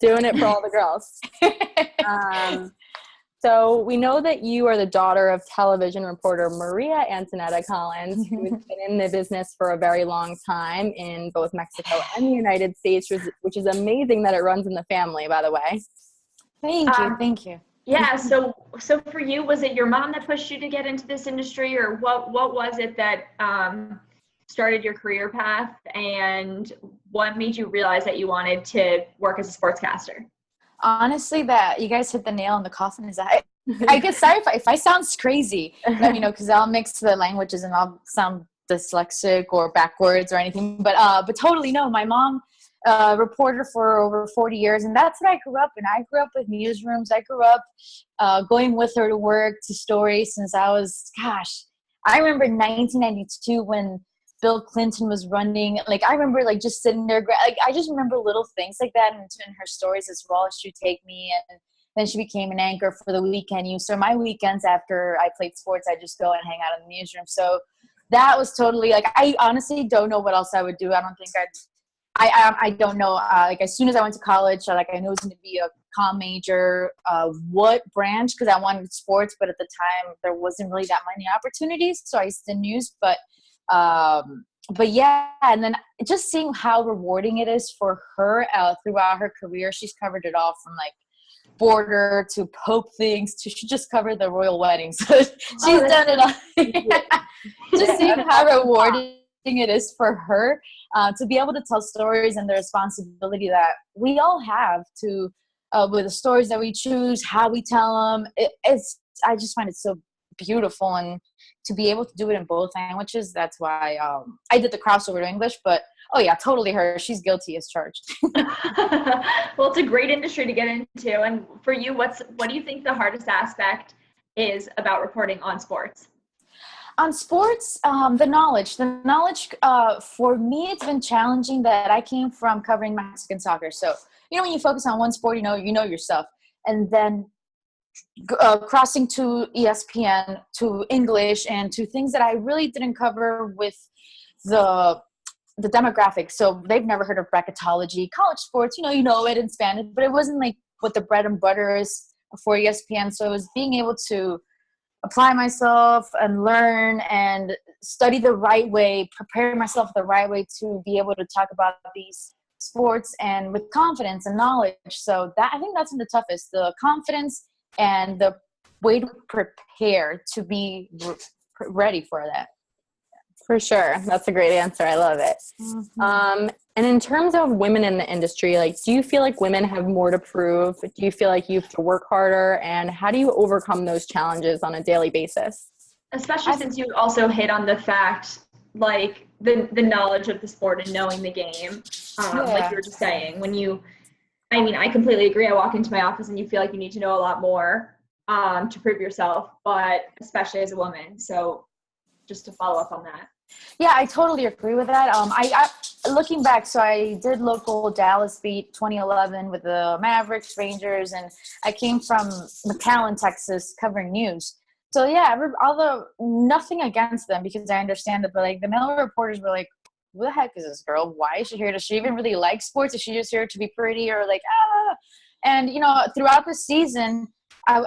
Doing it for all the girls. So we know that you are the daughter of television reporter Maria Antionetta Collins, who's been in the business for a very long time in both Mexico and the United States, which is amazing that it runs in the family, by the way. Thank you. Yeah. So for you, was it your mom that pushed you to get into this industry, or what was it that started your career path, and what made you realize that you wanted to work as a sportscaster? Honestly, that you guys hit the nail on the coffin. Is that I get sorry if I sound crazy, let me know, because I'll mix the languages and I'll sound dyslexic or backwards or anything. But totally no. My mom, reporter for over 40 years, and that's what I grew up in. I grew up with newsrooms. I grew up going with her to work, to stories since I was, I remember 1992 when Bill Clinton was running. Like, I remember just sitting there, I just remember little things like that, and in her stories as well. She'd take me, and then she became an anchor for the weekend news. So my weekends after I played sports, I just go and hang out in the newsroom. So that was totally I honestly don't know what else I would do. I don't think I don't know. As soon as I went to college, I knew it was going to be a comm major. What branch? Because I wanted sports, but at the time there wasn't really that many opportunities. So I did news, but yeah, and then just seeing how rewarding it is for her throughout her career. She's covered it all from border to Pope things to she just covered the royal wedding. So she's done it all. Just seeing how rewarding it is for her to be able to tell stories, and the responsibility that we all have to with the stories that we choose, how we tell them. I just find it so beautiful, and to be able to do it in both languages. That's why I did the crossover to English, but oh yeah, totally her. She's guilty as charged. Well, it's a great industry to get into. And for you, what do you think the hardest aspect is about reporting on sports? On sports, the knowledge for me, it's been challenging that I came from covering Mexican soccer. So, when you focus on one sport, you know your stuff. And then crossing to ESPN, to English, and to things that I really didn't cover with the demographics. So they've never heard of bracketology, college sports, you know it in Spanish, but it wasn't what the bread and butter is for ESPN. So it was being able to apply myself and learn and study the right way, prepare myself the right way to be able to talk about these sports and with confidence and knowledge. So I think that's the toughest, the confidence and the way to prepare to be ready for that. For sure. That's a great answer. I love it. Mm-hmm. And in terms of women in the industry, do you feel like women have more to prove? Do you feel like you have to work harder? And how do you overcome those challenges on a daily basis? Especially since you also hit on the fact, the knowledge of the sport and knowing the game. Like you were just saying, I completely agree. I walk into my office and you feel like you need to know a lot more to prove yourself, but especially as a woman. So just to follow up on that. Yeah, I totally agree with that. I looking back, so I did local Dallas beat 2011 with the Mavericks, Rangers, and I came from McAllen, Texas, covering news. So yeah, although nothing against them because I understand it, but the male reporters were like, "Who the heck is this girl? Why is she here? Does she even really like sports? Is she just here to be pretty?" Or And throughout the season, I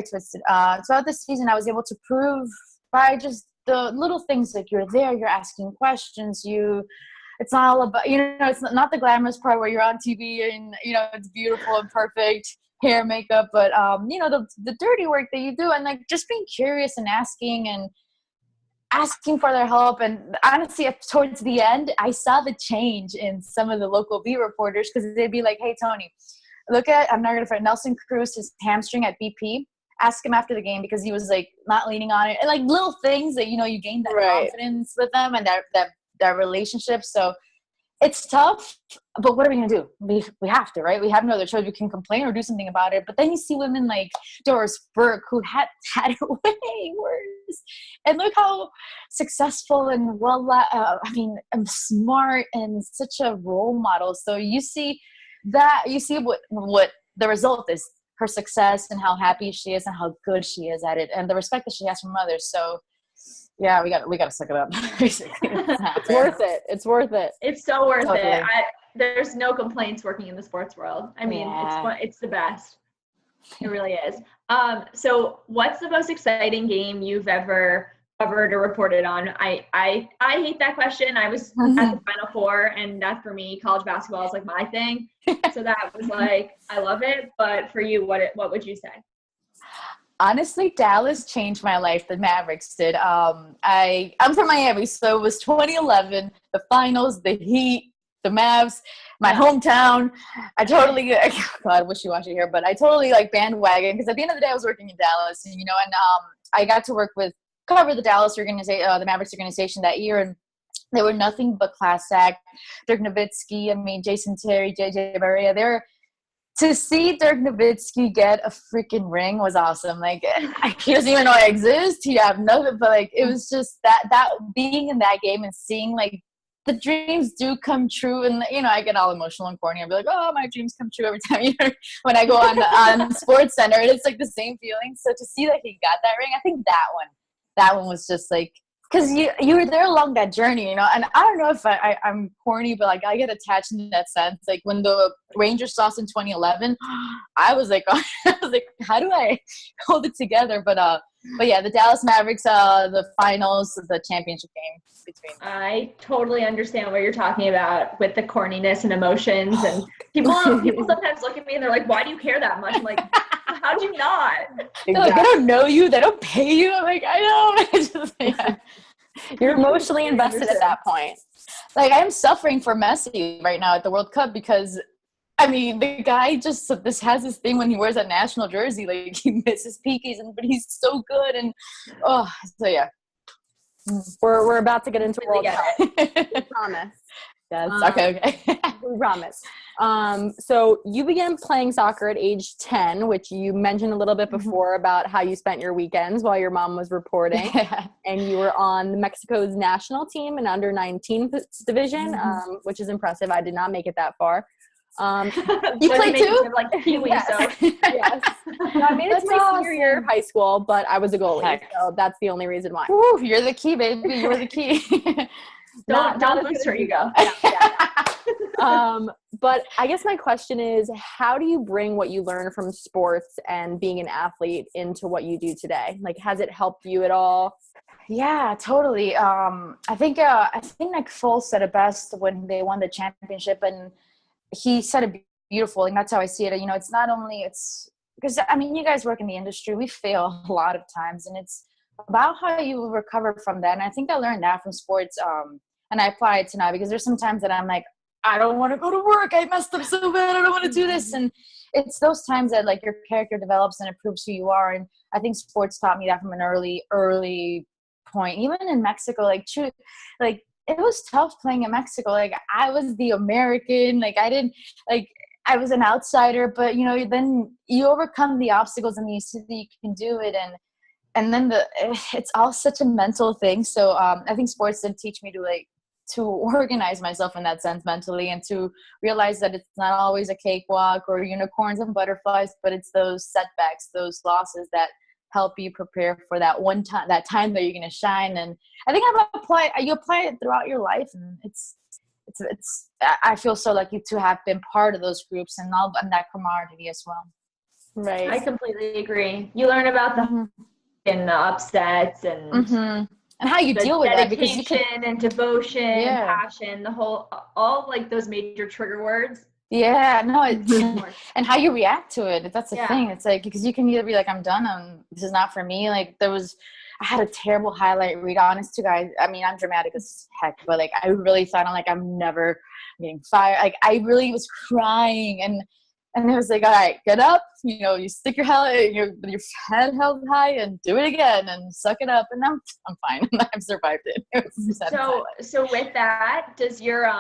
twisted. Throughout the season, I was able to prove by just the little things you're there, you're asking questions, it's not all about, it's not the glamorous part where you're on TV and, it's beautiful and perfect hair, makeup, but, the dirty work that you do and just being curious and asking for their help. And honestly, towards the end, I saw the change in some of the local beat reporters because they'd be like, "Hey, Toni, I'm not going to forget Nelson Cruz, his hamstring at BP. Ask him after the game because he was not leaning on it," and little things that you gain that confidence with them and that relationship. So it's tough, but what are we gonna do? We have to, right? We have no other choice. We can complain or do something about it. But then you see women like Doris Burke who had it way worse, and look how successful and and smart and such a role model. So you see what the result is. Her success and how happy she is and how good she is at it and the respect that she has from others. So yeah, we got to suck it up. Basically. It's worth it. It's worth it. It's so worth it. there's no complaints working in the sports world. I mean, it's the best. It really is. So what's the most exciting game you've ever covered or reported on? I hate that question. I was at the Final Four, and that for me, college basketball is like my thing. So that was like, I love it. But for you, what would you say? Honestly, Dallas changed my life. The Mavericks did. I'm from Miami, so it was 2011, the finals, the Heat, the Mavs, my hometown. I totally, God, wishy-washy here, but I totally like bandwagon, because at the end of the day, I was working in Dallas, and I got to cover the Dallas organization, the Mavericks organization that year, and they were nothing but class act. Dirk Nowitzki, Jason Terry, JJ Barea, to see Dirk Nowitzki get a freaking ring was awesome. Like, he doesn't even know I exist. He have nothing, but like, it was just that being in that game and seeing like the dreams do come true. And I get all emotional and corny. I'll be like, oh, my dreams come true every time. When I go on Sports Center, and it's like the same feeling. So to see that he got that ring, I think that one was just like, because you were there along that journey, and I don't know if I'm corny, but like I get attached in that sense. Like when the Rangers lost in 2011, I was like, how do I hold it together? But yeah, the Dallas Mavericks, the finals, the championship game between them. I totally understand what you're talking about with the corniness and emotions, and people sometimes look at me and they're like, "Why do you care that much?" I'm like, "How do you not?" Exactly. Like, they don't know you, they don't pay you. I'm like, I know. It's just, yeah. You're emotionally invested at that point. Like, I'm suffering for Messi right now at the World Cup, because the guy just has this thing when he wears that national jersey, like he misses PKs, but he's so good, and so yeah. We're about to get into World Cup. I promise. Yes. Okay. We promise. So you began playing soccer at age 10, which you mentioned a little bit before about how you spent your weekends while your mom was reporting. Yeah. And you were on Mexico's national team in under 19 division, which is impressive. I did not make it that far. You played too? Like Pee-wee, yes. so. Yes. No, I made it to my senior year of high school, but I was a goalie, so that's the only reason why. Woo, you're the key, baby. You're the key. Don't boost her ego. But I guess my question is, how do you bring what you learn from sports and being an athlete into what you do today? Like, has it helped you at all? Yeah, totally. I think like Foles said it best when they won the championship, and he said it beautiful, and that's how I see it. It's not only because you guys work in the industry, we fail a lot of times, and it's about how you recover from that. And I think I learned that from sports, and I apply it to now, because there's some times that I'm like, I don't want to go to work. I messed up so bad. I don't want to do this. And it's those times that like your character develops and it proves who you are. And I think sports taught me that from an early point. Even in Mexico, like it was tough playing in Mexico. Like I was the American, like I was an outsider, but then you overcome the obstacles and you see that you can do it. And then it's all such a mental thing. So I think sports did teach me to organize myself in that sense mentally, and to realize that it's not always a cakewalk or unicorns and butterflies, but it's those setbacks, those losses that help you prepare for that that time that you're going to shine. And I think you apply it throughout your life, and it's I feel so lucky to have been part of those groups and that camaraderie as well. Right. I completely agree. You learn about the upsets and and how you deal with that, because you can, and devotion, passion, all like those major trigger words. Yeah, no, and how you react to it. That's the thing. It's like, because you can either be like, I'm done, this is not for me. Like I had a terrible highlight read, honest to guys. I'm dramatic as heck, but like, I really thought I'm never getting fired. Like I really was crying, and it was like, all right, get up, you stick your head held high and do it again and suck it up. And I'm fine. I've survived it. So with that, does your,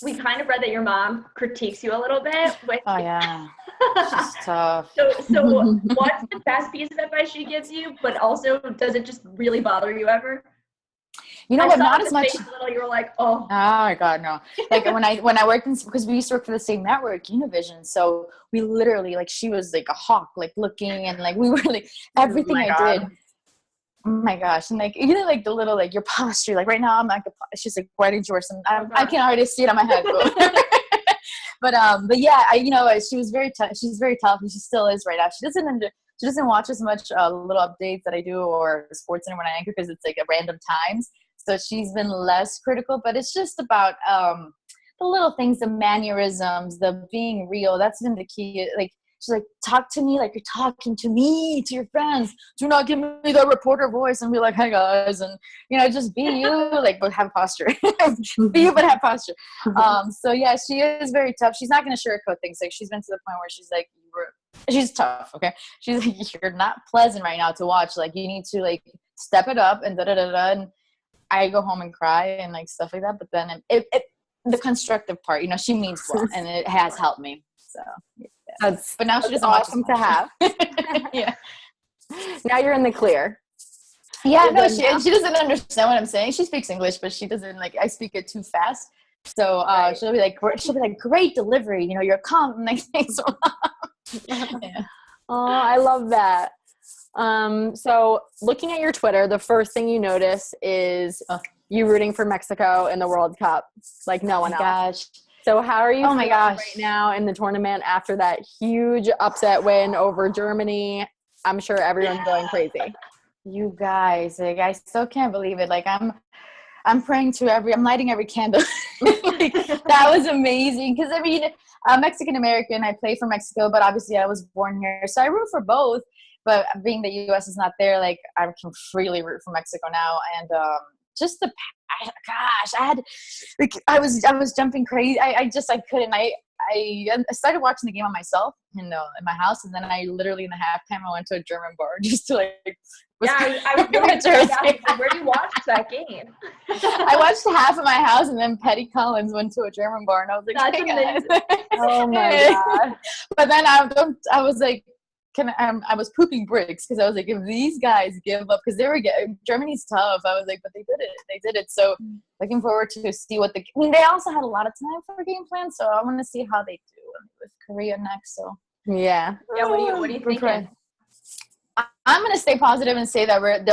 we kind of read that your mom critiques you a little bit. Oh yeah. She's tough. So what's the best piece of advice she gives you, but also does it just really bother you ever? But not as much. You were like, oh my God, no. Like when I worked because we used to work for the same network, Univision. So we literally, like, she was like a hawk, like looking, and like we were like everything I did. Oh my gosh. And like, even like the little, like your posture, like right now I'm like, she's like, why did you wear some, I can already see it on my head. But yeah, she was very tough. She's very tough, and she still is right now. She doesn't watch as much little updates that I do or sports center when I anchor, because it's like at random times. So she's been less critical, but it's just about the little things, the mannerisms, the being real. That's been the key. Like, she's like, talk to me like you're talking to me, to your friends. Do not give me the reporter voice and be like, hey guys, and just be you, like, but have posture. Be you, but have posture. So yeah, she is very tough. She's not going to sugarcoat things. Like, she's been to the point where she's like, she's tough. Okay, she's like, you're not pleasant right now to watch. Like, you need to like step it up and da da da da. And I go home and cry and like stuff like that. But then the constructive part, she means well, and it has helped me. So. Yeah. But now she doesn't awesome to have. Yeah. Now you're in the clear. Yeah, no, she doesn't understand what I'm saying. She speaks English, but she doesn't like. I speak it too fast, so right. she'll be like, great delivery. You're calm. And like, thanks. Yeah. Oh, I love that. So looking at your Twitter, the first thing you notice is you rooting for Mexico in the World Cup, like no one else. Gosh. So how are you feeling gosh. right now in the tournament after that huge upset win over Germany? I'm sure everyone's going crazy. You guys, like, I still can't believe it. Like, I'm praying to I'm lighting every candle. Like, that was amazing. Because I'm Mexican American. I play for Mexico, but obviously I was born here, so I root for both. But being the U.S. is not there, like, I can freely root for Mexico now. And just I was jumping crazy. I couldn't. I started watching the game on myself in my house, and then I literally in the halftime I went to a German bar just to like. I was going to ask, where do you watch that game? I watched half of my house, and then Petty Collins went to a German bar, and I was like, "That's amazing!" Oh my god! But then I was like. I was pooping bricks because I was like, if these guys give up, because Germany's tough. I was like, but they did it. So looking forward to see they also had a lot of time for game plan, so I want to see how they do with Korea next. So yeah. What do you think? I'm gonna stay positive and say that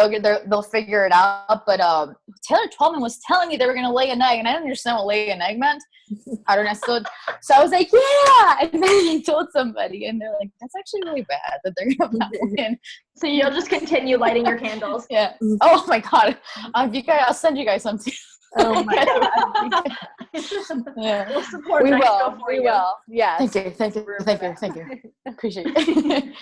they'll figure it out. But Taylor Twellman was telling me they were gonna lay an egg, and I didn't understand what lay an egg meant. I don't know. So I was like, yeah. And then I told somebody, and they're like, that's actually really bad that they're gonna not win. So you'll just continue lighting your candles. Yeah. Oh my god. I'll send you guys some too. Oh my god. Yeah. We'll support we Mexico will. for We you. will. Yes. Thank you. Appreciate it.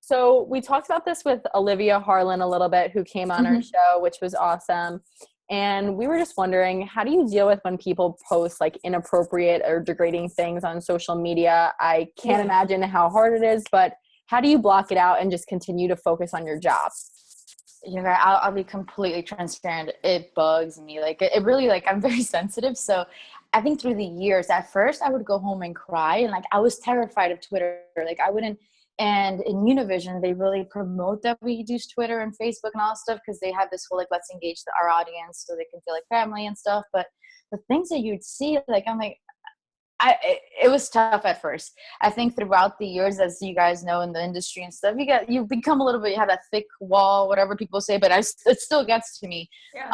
So we talked about this with Olivia Harlan a little bit, who came on our show, which was awesome. And we were just wondering, how do you deal with when people post like inappropriate or degrading things on social media? I can't imagine how hard it is, but how do you block it out and just continue to focus on your job? I'll be completely transparent. It bugs me. Like, it really, like, I'm very sensitive. So I think through the years, at first I would go home and cry, and like, I was terrified of Twitter. Like, I wouldn't. And in Univision, they really promote that we use Twitter and Facebook and all that stuff, because they have this whole, like, let's engage our audience so they can feel like family and stuff. But the things that you'd see, like, I'm like, it was tough at first. I think throughout the years, as you guys know, in the industry and stuff, you become a little bit, you have that thick wall, whatever people say, but it still gets to me. Yeah.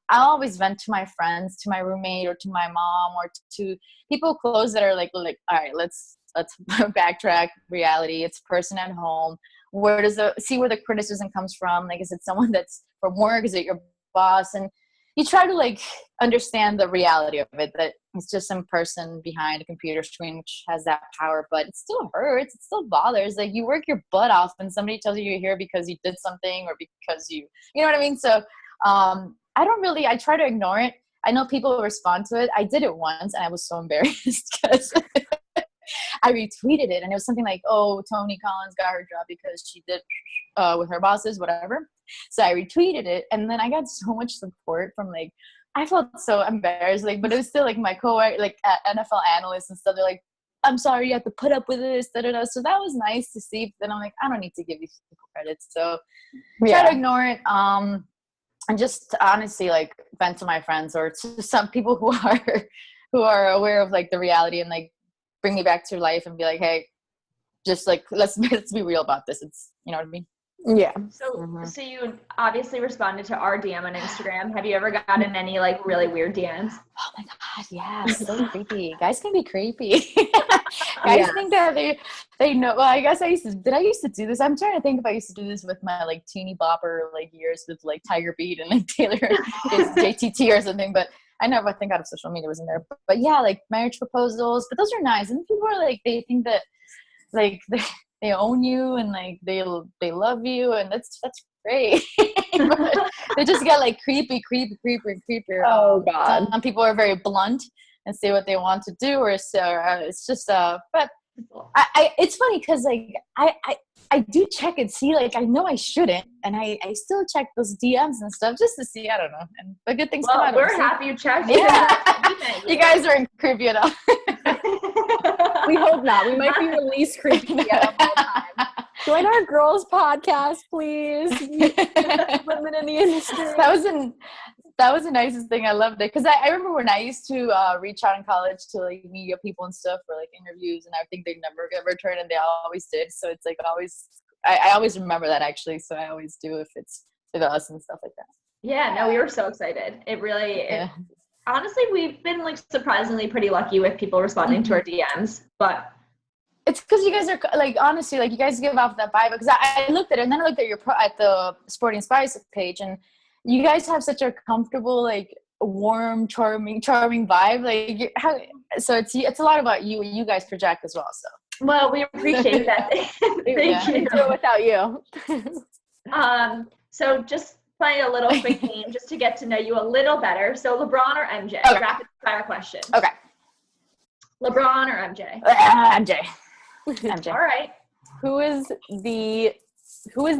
I always vent to my friends, to my roommate, or to my mom, or to people close that are like, all right, let's backtrack reality. It's a person at home. See where the criticism comes from. Like, is it someone that's from work? Is it your boss? And you try to, like, understand the reality of it, that it's just some person behind a computer screen which has that power, but it still hurts. It still bothers. Like, you work your butt off and somebody tells you you're here because you did something, or because you know what I mean? So I try to ignore it. I know people will respond to it. I did it once and I was so embarrassed because I retweeted it, and it was something like, oh, Toni Collins got her job because she did with her bosses, whatever. So I retweeted it, and then I got so much support from, like, I felt so embarrassed, like, but it was still, like, my co-worker, like, NFL analysts and stuff. They're like, I'm sorry you have to put up with this, da da da. So that was nice to see. But then I'm like, I don't need to give these people credit. So try to ignore it. And just honestly, like, vent to my friends or to some people who are aware of, like, the reality, and, like, bring me back to life and be like, hey, just, like, let's be real about this. It's, you know what I mean? Yeah. So you obviously responded to our DM on Instagram. Have you ever gotten any like really weird DMs? Oh my God, yeah, so creepy. Guys can be creepy. Guys think that they know. Well, I guess I used to do this? I'm trying to think if I used to do this with my like teeny bopper like years with like Tiger Beat and like Taylor JTT or something, but I never think out of social media was in there. But yeah, like marriage proposals, but those are nice. And people are like, they think that like they own you and like they love you, and that's great. But they just get like creepier. Oh God. Some people are very blunt and say what they want to do, or so it's just but I it's funny because like I do check and see, like I know I shouldn't, and I still check those DMs and stuff just to see. I don't know, and the good things come out of it. We're happy you checked. Yeah. You guys aren't creepy enough. We hope not. We might be released creepy at all time. Join our girls podcast, please. Women in the industry. That was the nicest thing. I loved it because I remember when I used to reach out in college to like media people and stuff for like interviews, and I think they never get returned, and they always did. So it's like I always remember that actually. So I always do if it's with us and stuff like that. Yeah, no, we were so excited. It really, honestly, we've been like surprisingly pretty lucky with people responding to our DMs, but it's because you guys are like, honestly, like you guys give off that vibe. Because I looked at it, and then I looked at the Sporty and Spice page, and you guys have such a comfortable, like warm, charming vibe. Like so it's a lot about you, and you guys project as well. So well, we appreciate that. Thank you. Do it without you. So just playing a little quick game just to get to know you a little better. So LeBron or MJ? Okay. Rapid fire question. Okay. LeBron or MJ? MJ. All right. Who is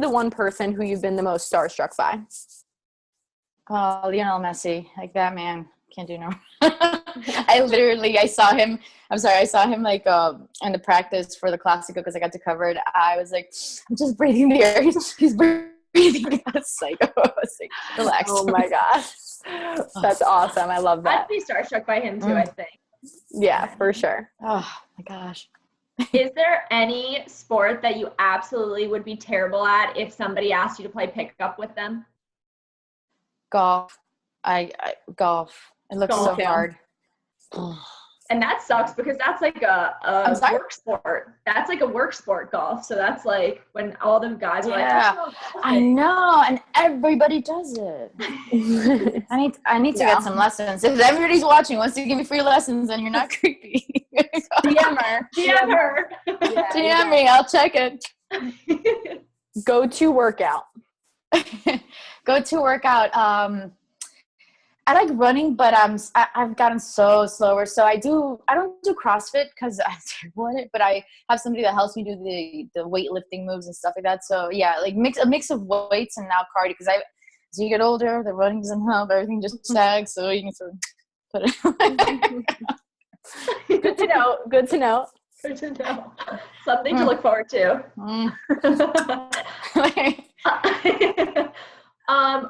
the one person who you've been the most starstruck by? Lionel Messi. Like that man can't do no. I saw him like in the practice for the Classico because I got to cover it. I was like, I'm just breathing the air. He's breathing. I was like, relax. Oh my gosh. That's awesome. I love that. I'd be starstruck by him too, I think. Yeah, for sure. Oh my gosh. Is there any sport that you absolutely would be terrible at if somebody asked you to play pickup with them? Golf. Golf. It looks so hard. And that sucks because that's like a work sport. That's like a work sport, golf. So that's like when all the guys are like, I know, and everybody does it. I need to get some lessons. If everybody's watching wants to give me free lessons, and you're not creepy, DM her. DM me. I'll check it. Go-to workout. I like running, but I've gotten so slower. So I don't do CrossFit because I'm terrible at it, but I have somebody that helps me do the weightlifting moves and stuff like that. So yeah, like a mix of weights and now cardio, because as you get older, the running doesn't help. Everything just sags. So you need to put it. Good to know. Good to know. Something to look forward to.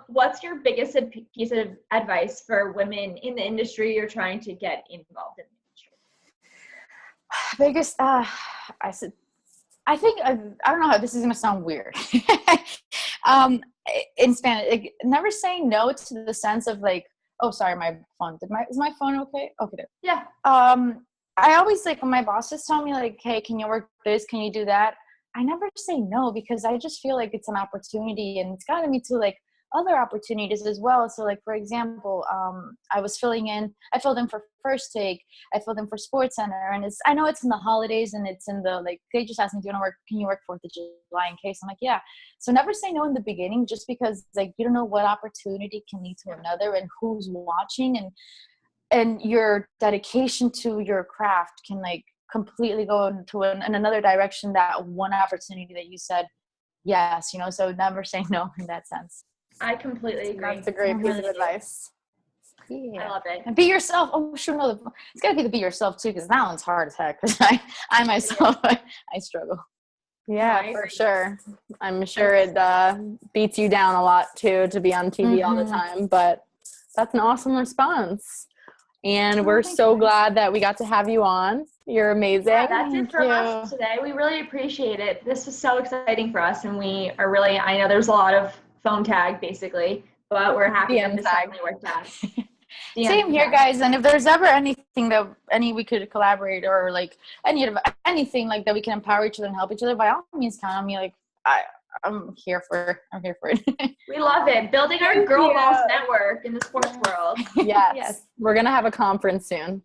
What's your biggest piece of advice for women in the industry you're trying to get involved in the industry? I think, I don't know how this is going to sound weird. In Spanish, like, never saying no to the sense of like, oh, sorry, my phone. Is my phone okay? Okay, there. Yeah. I always like when my bosses tell me like, hey, can you work this? Can you do that? I never say no because I just feel like it's an opportunity, and it's gotten me to like other opportunities as well. So like, for example, I filled in for First Take, I filled in for Sports Center, and I know it's in the holidays and it's in the, like, they just asked me, can you work 4th of July in case? I'm like, yeah. So never say no in the beginning, just because like, you don't know what opportunity can lead to another and who's watching, and your dedication to your craft can like completely go into in another direction, that one opportunity that you said yes, so never say no in that sense. I completely agree. That's a great piece of advice. Yeah. I love it. And be yourself. Oh, sure, no, it's got to be the be yourself too, because that one's hard as heck. Because I myself, I struggle. Yeah, for sure. I'm sure it beats you down a lot too to be on TV all the time, but that's an awesome response. And we're so glad that we got to have you on. You're amazing. Yeah, that's it Thank from you. us today. We really appreciate it. This was so exciting for us, and we are really, I know there's a lot of phone tag basically, but we're happy that DM this tag. finally worked out. Same here, guys. And if there's ever anything that we could collaborate or like anything like that we can empower each other and help each other, by all means, count on me. Like I'm here for it. We love it. Building our Thank girl you. boss network in the sports world. Yes. Yes. We're going to have a conference soon.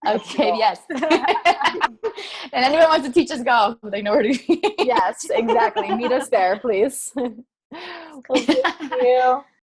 Okay. Yes. And anyone wants to teach us golf, they know where to be. Yes, exactly. Meet us there, please. Well, thank you.